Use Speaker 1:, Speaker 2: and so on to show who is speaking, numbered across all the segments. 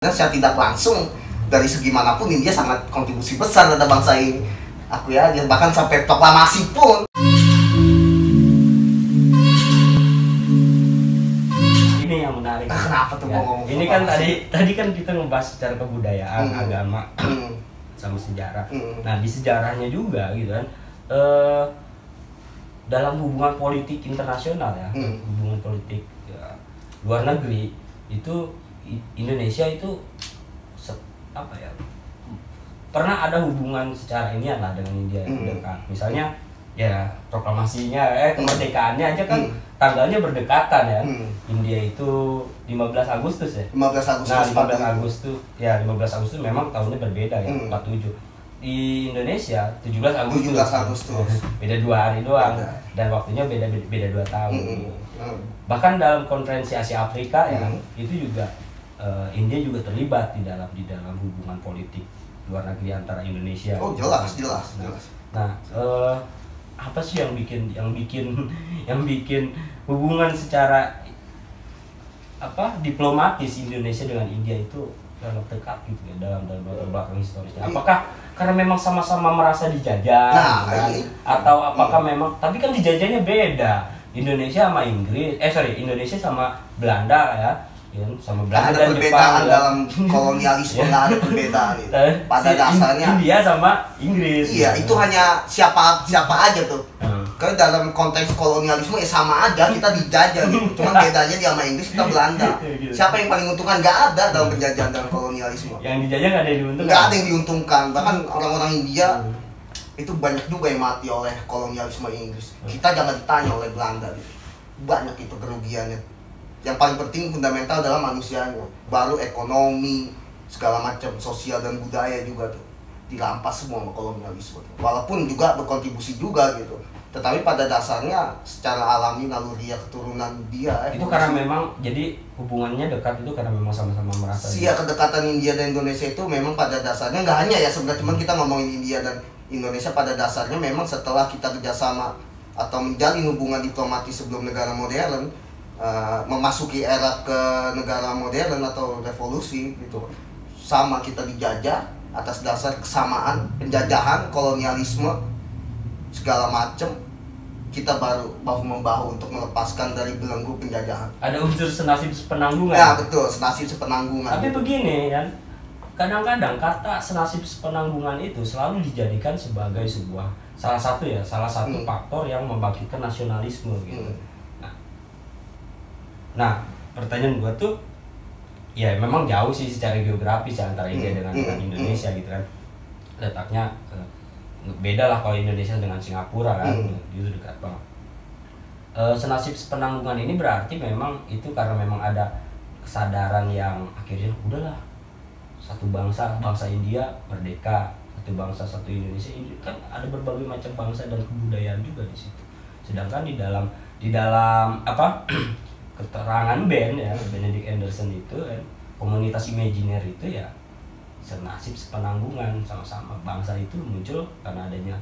Speaker 1: secara tidak langsung dari segi manapun India sangat kontribusi besar terhadap bangsa ini. Aku ya, bahkan sampai proklamasi pun.
Speaker 2: Ini yang menarik.
Speaker 1: Kenapa tuh
Speaker 2: ya.
Speaker 1: ngomong?
Speaker 2: Ini kan tadi kan kita ngebahas secara kebudayaan, agama, sama sejarah. Nah di sejarahnya juga gitu kan, dalam hubungan politik internasional ya, hubungan politik ya, luar negeri itu Indonesia itu apa ya, pernah ada hubungan secara ini lah dengan India dekat. Misalnya ya proklamasinya kemerdekaannya aja kan tanggalnya berdekatan ya. India itu 15 Agustus ya.
Speaker 1: 15 Agustus.
Speaker 2: Nah, 15 Agustus ya, 15 Agustus memang tahunnya berbeda ya, 47. Di Indonesia 17 Agustus.
Speaker 1: 17 Agustus.
Speaker 2: Beda 2 hari doang dan waktunya beda 2 tahun. Bahkan dalam konferensi Asia Afrika ya, itu juga India juga terlibat di dalam hubungan politik luar negeri antara Indonesia.
Speaker 1: Oh, jelas.
Speaker 2: Nah, apa sih yang bikin hubungan secara diplomatis Indonesia dengan India itu sangat dekat gitu ya dalam latar belakang historisnya? Apakah karena memang sama-sama merasa dijajah, atau apakah memang, tapi kan dijajahnya beda, Indonesia sama Indonesia sama Belanda ya. Sama Belanda
Speaker 1: ada
Speaker 2: dan
Speaker 1: perbedaan
Speaker 2: Jepang,
Speaker 1: dalam kolonialisme, nggak ada perbedaan itu. Pada dasarnya
Speaker 2: India sama Inggris.
Speaker 1: Iya, itu hanya siapa aja tuh. Karena dalam konteks kolonialisme ya sama aja, kita dijajah gitu. Cuman bedanya dia sama Inggris, kita Belanda. Siapa yang paling untungan? Nggak ada dalam penjajahan dalam kolonialisme.
Speaker 2: Yang dijajah nggak ada yang diuntungkan.
Speaker 1: Nggak ada yang diuntungkan. Bahkan orang-orang India itu banyak juga yang mati oleh kolonialisme Inggris. Kita jangan ditanya oleh Belanda gitu. Banyak itu kerugiannya. Yang paling penting fundamental adalah manusianya, baru ekonomi, segala macam sosial dan budaya juga tuh dirampas semua sama kolonialisme. Walaupun juga berkontribusi juga gitu, tetapi pada dasarnya secara alami naluri keturunan dia
Speaker 2: itu karena memang jadi hubungannya dekat itu karena memang sama-sama merasa.
Speaker 1: Iya, kedekatan India dan Indonesia itu memang pada dasarnya nggak hanya ya sebenarnya, cuman kita ngomongin India dan Indonesia pada dasarnya memang setelah kita kerjasama atau menjalin hubungan diplomatis sebelum negara modern. Memasuki era ke negara modern atau revolusi gitu, sama kita dijajah atas dasar kesamaan penjajahan, kolonialisme segala macem, kita baru bahu membahu untuk melepaskan dari belenggu penjajahan.
Speaker 2: Ada unsur senasib sepenanggungan.
Speaker 1: Ya betul, senasib sepenanggungan.
Speaker 2: Tapi
Speaker 1: gitu.
Speaker 2: Begini kan, kadang-kadang kata senasib sepenanggungan itu selalu dijadikan sebagai salah satu faktor yang membangkitkan nasionalisme gitu. Nah, pertanyaan gue tuh, ya memang jauh sih secara geografis antara India dengan Indonesia gitu kan. Letaknya beda lah kalau Indonesia dengan Singapura kan, itu dekat banget. Senasib penanggungan ini berarti memang itu karena memang ada kesadaran yang akhirnya udahlah, satu bangsa India merdeka, satu bangsa satu Indonesia. Ini kan ada berbagai macam bangsa dan kebudayaan juga di situ. Sedangkan di dalam keterangan Ben ya, Benedict Anderson itu komunitas imajiner itu ya senasib sepenanggungan, sama-sama bangsa itu muncul karena adanya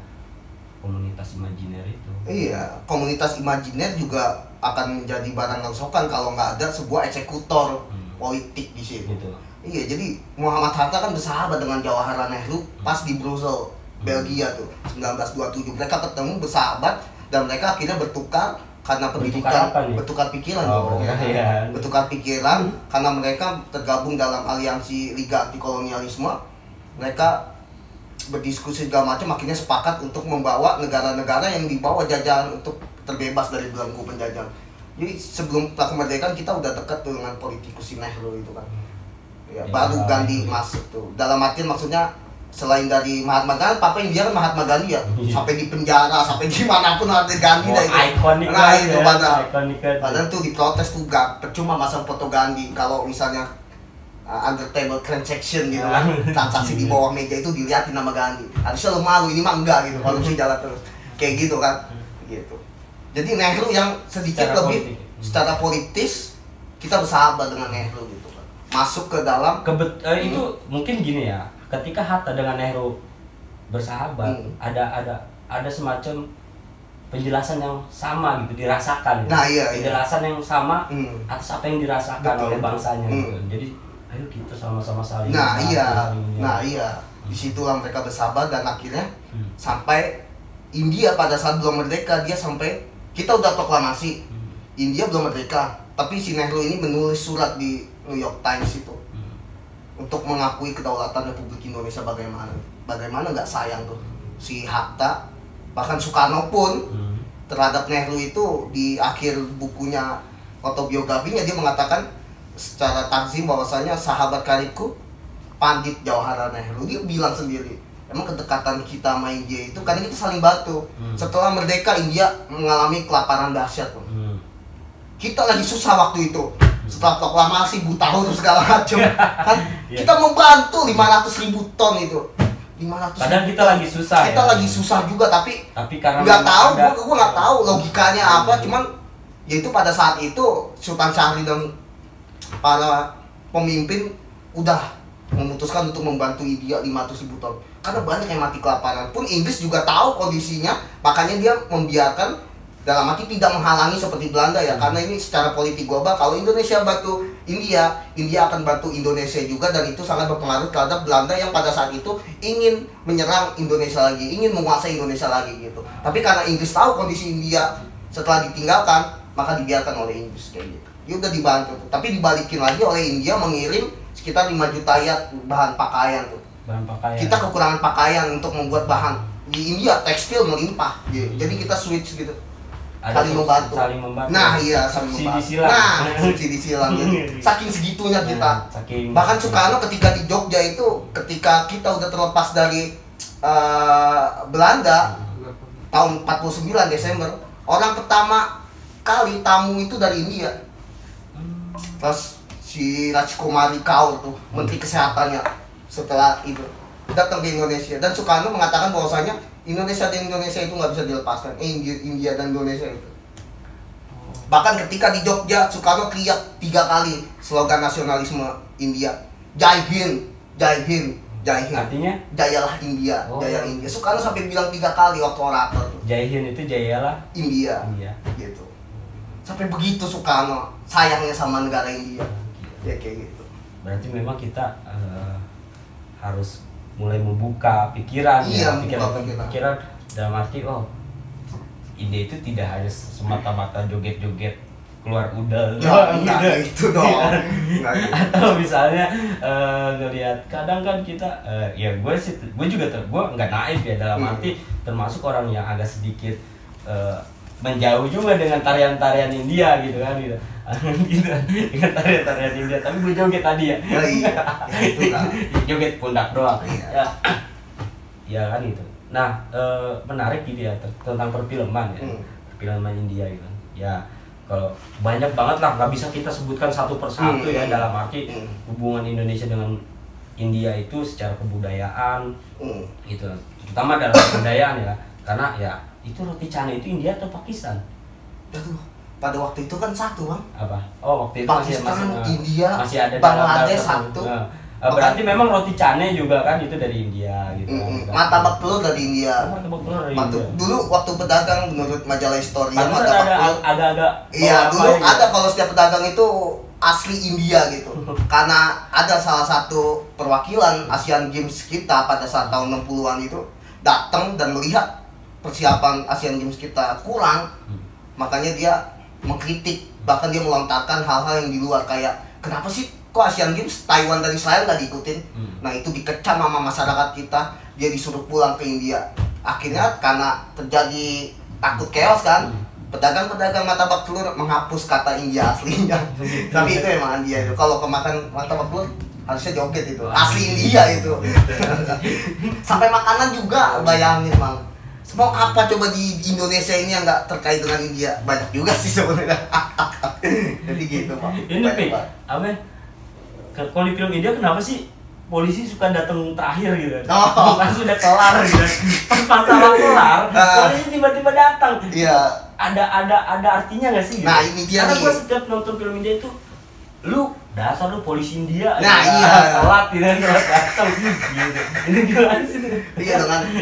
Speaker 2: komunitas imajiner itu.
Speaker 1: Iya, komunitas imajiner juga akan menjadi barang rongsokan kalau nggak ada sebuah eksekutor politik di situ. Gitu. Iya, jadi Muhammad Hatta kan bersahabat dengan Jawaharlal Nehru pas di Brussels, Belgia tuh 1927. Mereka ketemu bersahabat dan mereka akhirnya bertukar karena pendidikan, bertukar pikiran bertukar pikiran karena mereka tergabung dalam aliansi Liga Anti Kolonialisme. Mereka berdiskusi segala macam, akhirnya sepakat untuk membawa negara-negara yang dibawa jajahan untuk terbebas dari belenggu penjajahan. Jadi sebelum kemerdekaan kita udah dekat tuh dengan politikus Nehru itu kan. Ya, baru Gandhi masuk tuh. Dalam artian maksudnya selain dari Mahatma Gandhi, Papa India kan Mahatma Gandhi ya, sampai di penjara, sampai dimanapun ada Gandhi dah itu.
Speaker 2: Ikonik.
Speaker 1: Nah itu padahal tuh diprotes tuh gak percuma masang foto Gandhi. Kalau misalnya under table transaction gitu kan, transaksi di bawah meja itu dilihatin nama Gandhi. Harusnya lo malu, ini mah enggak gitu, kalau sih jalan terus kayak gitu kan, gitu. Jadi Nehru yang sedikit lebih secara politis kita bersahabat dengan Nehru gitu kan, masuk ke dalam
Speaker 2: itu mungkin gini ya. Ketika Hatta dengan Nehru bersahabat, ada semacam penjelasan yang sama gitu, dirasakan.
Speaker 1: Nah, iya.
Speaker 2: Penjelasan yang sama atas apa yang dirasakan oleh bangsanya. Gitu. Jadi ayo kita sama-sama saling.
Speaker 1: Nah iya, disitulah mereka bersahabat dan akhirnya sampai India pada saat belum merdeka, dia sampai kita udah proklamasi, India belum merdeka, tapi si Nehru ini menulis surat di New York Times itu untuk mengakui kedaulatan Republik Indonesia. Bagaimana nggak sayang tuh si Hatta, bahkan Soekarno pun terhadap Nehru itu di akhir bukunya autobiografinya dia mengatakan secara takzim bahwasanya sahabat karibku Pandit Jawaharlal Nehru. Dia bilang sendiri, emang kedekatan kita sama India itu karena kita saling bantu. Setelah merdeka India mengalami kelaparan dahsyat. Kita lagi susah waktu itu. Setelah proklamasi buta huruf segala macam kan kita membantu 500.000 ton itu. 500.
Speaker 2: Padahal kita lagi susah.
Speaker 1: Kita lagi susah juga tapi
Speaker 2: karena
Speaker 1: nggak tahu, gua nggak tahu logikanya apa. Cuman yaitu pada saat itu Sultan Syahrir dan para pemimpin udah memutuskan untuk membantu India 500.000 ton karena banyak yang mati kelaparan. Pun Inggris juga tahu kondisinya, makanya dia membiarkan, dalam arti tidak menghalangi seperti Belanda ya, karena ini secara politik global. Kalau Indonesia bantu India, India akan bantu Indonesia juga, dan itu sangat berpengaruh terhadap Belanda yang pada saat itu ingin menyerang Indonesia lagi, ingin menguasai Indonesia lagi gitu. Tapi karena Inggris tahu kondisi India setelah ditinggalkan, maka dibiarkan oleh Inggris kayak gitu. Dia udah dibantu tuh. Tapi dibalikin lagi oleh India mengirim sekitar 5 juta ya bahan pakaian tuh.
Speaker 2: Bahan pakaian.
Speaker 1: Kita kekurangan pakaian untuk membuat bahan. Di India tekstil melimpah. Jadi kita switch gitu. Saling membantu. Nah iya, saling membantu. Nah, subsidi silang gitu. Saking segitunya kita. Bahkan Soekarno ketika di Jogja itu, ketika kita udah terlepas dari Belanda tahun 49 Desember, orang pertama kali tamu itu dari India. Terus si Rajkumari Kaur tuh, Menteri Kesehatannya setelah itu datang ke Indonesia, dan Soekarno mengatakan bahwasanya Indonesia dan Indonesia itu nggak bisa dilepaskan. India dan Indonesia itu. Bahkan ketika di Jogja, Soekarno teriak 3 kali slogan nasionalisme India. Jai Hind, Jai Hind, Jai Hind.
Speaker 2: Artinya?
Speaker 1: Jayalah India, Jaya India. Soekarno sampai bilang 3 kali waktu orator.
Speaker 2: Jai Hind itu jayalah
Speaker 1: India. Gitu. Sampai begitu Soekarno sayangnya sama negara India. Ya kayak gitu.
Speaker 2: Berarti memang kita harus mulai membuka pikiran, pikiran dalam arti ide itu tidak hanya semata-mata joget-joget keluar udel
Speaker 1: itu dong.
Speaker 2: Atau misalnya ngelihat kadang kan kita ya gue juga gue nggak naif ya, dalam arti termasuk orang yang agak sedikit menjauh juga dengan tarian-tarian India gitu kan gitu. Gitu dengan tarian-tarian India, tapi gue joget tadi ya.
Speaker 1: Iya, itu lah.
Speaker 2: Joget pundak doang. Ya kan itu. Nah, menarik gitu ya tentang perfilman ya. Perfilman India gitu. Ya, kalau banyak banget lah, nggak bisa kita sebutkan satu persatu ya, dalam arti hubungan Indonesia dengan India itu secara kebudayaan gitu. Terutama dalam kebudayaan ya. Karena ya itu roti canai itu India atau Pakistan?
Speaker 1: Aduh, pada waktu itu kan satu bang.
Speaker 2: Apa? Oh, waktu itu
Speaker 1: Pakistan, India,
Speaker 2: masih ada
Speaker 1: Bangladesh satu.
Speaker 2: Berarti memang roti canai juga kan itu dari India gitu.
Speaker 1: Martabak telur dari India.
Speaker 2: Martabak telur dari India.
Speaker 1: Dulu waktu pedagang menurut majalah Historia,
Speaker 2: agak-agak.
Speaker 1: Iya, dulu ada kalau setiap pedagang itu asli India gitu. Karena ada salah satu perwakilan Asian Games kita pada saat tahun 60-an itu datang dan melihat persiapan Asian Games kita kurang, makanya dia mengkritik, bahkan dia melontarkan hal-hal yang di luar, kayak kenapa sih kok Asian Games Taiwan dan Israel nggak diikutin. Nah itu dikecam sama masyarakat kita, dia disuruh pulang ke India. Akhirnya karena terjadi takut chaos kan, pedagang-pedagang martabak telur menghapus kata India aslinya. Tapi itu emang India itu, kalau kemakan martabak telur harusnya joget itu, asli India itu. Sampai makanan juga, bayangin bang. Mau apa coba di Indonesia ini yang nggak terkait dengan India? Banyak juga sih sebenarnya. Jadi gitu pak.
Speaker 2: Ini Pik, apa? Kalau di film India kenapa sih polisi suka datang terakhir gitu? Bukan sudah kelar gitu. Pas masalah kelar, polisi tiba-tiba datang.
Speaker 1: Iya.
Speaker 2: Ada artinya nggak sih? Gitu?
Speaker 1: Nah ini dia.
Speaker 2: Karena gue setiap nonton film India itu, lu dasar lu polisi India.
Speaker 1: Nah
Speaker 2: ya,
Speaker 1: iya.
Speaker 2: Telat gitu kan, telat datang gitu. Ini gimana sih?
Speaker 1: Iya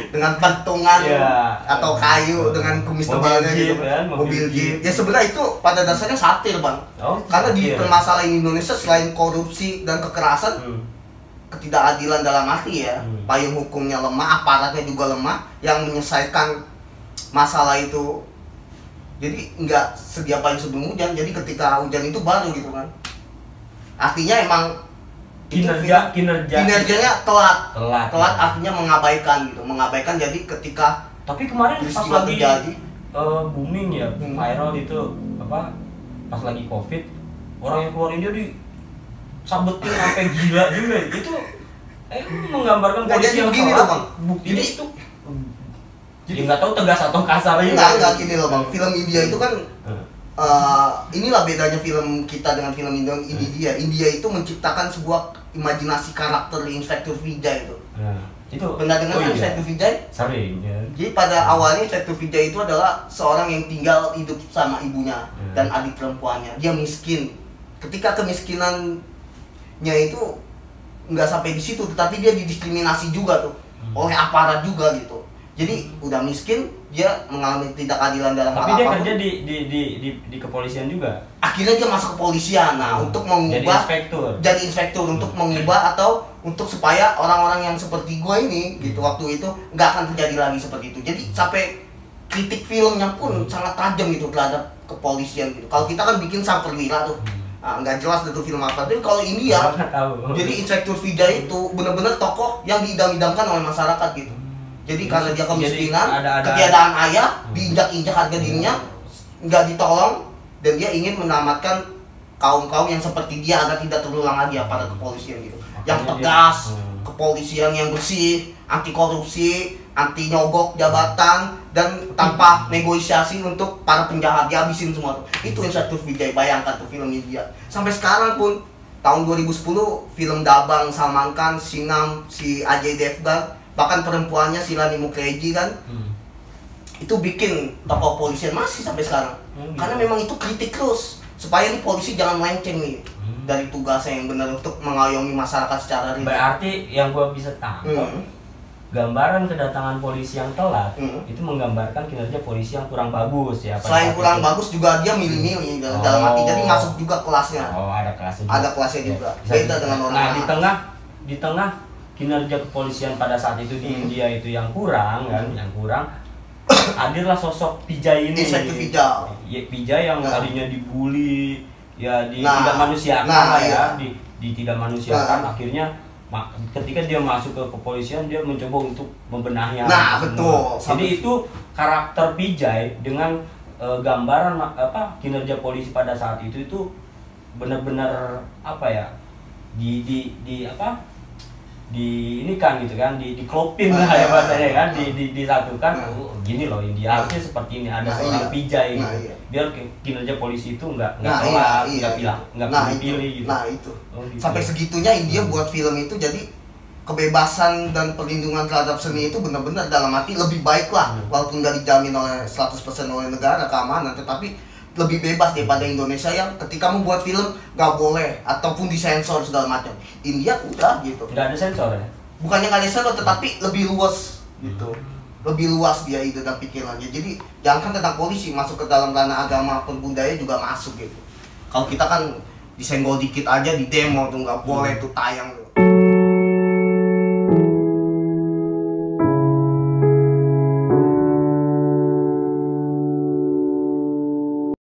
Speaker 1: dengan pentungan
Speaker 2: ya,
Speaker 1: atau kayu dengan kumis tebalnya gitu
Speaker 2: kan,
Speaker 1: mobil jeep. Ya sebenarnya itu pada dasarnya satir bang. Karena di permasalahan Indonesia selain korupsi dan kekerasan, ketidakadilan dalam arti ya, payung hukumnya lemah, aparatnya juga lemah, yang menyelesaikan masalah itu. Jadi nggak sedia payung sebelum hujan. Jadi ketika hujan itu baru gitu kan. Artinya emang kinerjanya telat artinya mengabaikan. Jadi ketika
Speaker 2: tapi kemarin pas lagi terjadi, booming ya, viral itu apa, pas lagi COVID, orang yang keluar India di sabetin sampai gila juga itu menggambarkan polisi yang telat. Buktinya itu jadi nggak tahu tegas atau kasar juga.
Speaker 1: Nggak gini loh bang, film India itu kan inilah bedanya film kita dengan film India. India itu menciptakan sebuah imajinasi karakter Inspektur Vijay itu. Itu pernah dengar Inspektur Vijay?
Speaker 2: Sering ya.
Speaker 1: Jadi pada awalnya Inspektur Vijay itu adalah seorang yang tinggal hidup sama ibunya dan adik perempuannya. Dia miskin. Ketika kemiskinannya itu nggak sampai di situ, tetapi dia didiskriminasi juga tuh oleh aparat juga gitu. Jadi udah miskin, dia mengalami tidak keadilan dalam hal
Speaker 2: apapun. Tapi dia kerja di kepolisian juga.
Speaker 1: Akhirnya dia masuk kepolisian, untuk mengubah jadi inspektur untuk mengubah atau untuk supaya orang-orang yang seperti gue ini gitu waktu itu nggak akan terjadi lagi seperti itu. Jadi sampai kritik filmnya pun sangat tajam gitu terhadap kepolisian gitu. Kalau kita kan bikin Sang Perwira tuh, nggak jelas itu film apa. Tapi kalau ini ya, jadi Inspektur Vijay itu benar-benar tokoh yang diidam-idamkan oleh masyarakat gitu. Jadi karena dia kemiskinan, ketiadaan ayah, diinjak-injak harga dirinya, nggak ditolong, dan dia ingin menyelamatkan kaum-kaum yang seperti dia agar tidak terulang lagi aparat kepolisian gitu. Yang tegas, kepolisian yang bersih, anti korupsi, anti nyogok jabatan, dan tanpa negosiasi untuk para penjahat, dihabisin semua tuh. Itu Inspektur Vijay, bayangkan tuh film India. Sampai sekarang pun tahun 2010 film Dabang, Salman Khan, Singham, si Ajay Devgan, bahkan perempuannya si Rani Mukherjee kan, itu bikin tokoh polisian masih sampai sekarang. Karena memang itu kritik terus supaya nih polisi jangan melenceng nih dari tugasnya yang benar untuk mengayomi masyarakat secara real.
Speaker 2: Berarti yang gua bisa tangkap, gambaran kedatangan polisi yang telat itu menggambarkan kinerja polisi yang kurang bagus ya.
Speaker 1: Selain kurang bagus juga dia milih-milih dalam arti, jadi masuk juga kelasnya.
Speaker 2: Ada kelasnya juga.
Speaker 1: Ada kelasnya juga. Beda dengan orang.
Speaker 2: Nah, di tengah kinerja kepolisian pada saat itu di India itu yang kurang kan, hadirlah sosok Vijay ini.
Speaker 1: Inspektur Vijay.
Speaker 2: Ya, Vijay yang tadinya dibully, ya tidak manusiakan tidak manusiakan. Akhirnya ketika dia masuk ke kepolisian, dia mencoba untuk membenahi.
Speaker 1: Betul.
Speaker 2: Jadi itu karakter Vijay dengan gambaran kinerja polisi pada saat itu benar-benar ini kan gitu kan, diklopin lah ya bahasanya kan, disatukan. Gini loh, India harusnya seperti ini, ada seorang Vijay gitu. Biar kinerja polisi itu nggak pilih gitu.
Speaker 1: Itu sampai segitunya India buat film itu. Jadi kebebasan dan perlindungan terhadap seni itu benar-benar dalam arti lebih baik lah, walaupun nggak dijamin oleh 100% oleh negara keamanan, tetapi lebih bebas daripada Indonesia yang ketika membuat film nggak boleh ataupun disensor segala macam. India udah gitu,
Speaker 2: nggak ada sensor ya,
Speaker 1: bukannya nggak ada sensor, tetapi lebih luas gitu, lebih luas dia ide dan pikirannya. Jadi jangan tentang polisi, masuk ke dalam ranah agama pun budaya juga masuk gitu. Kalau kita kan disenggol dikit aja di demo tuh nggak boleh tuh tayang tuh.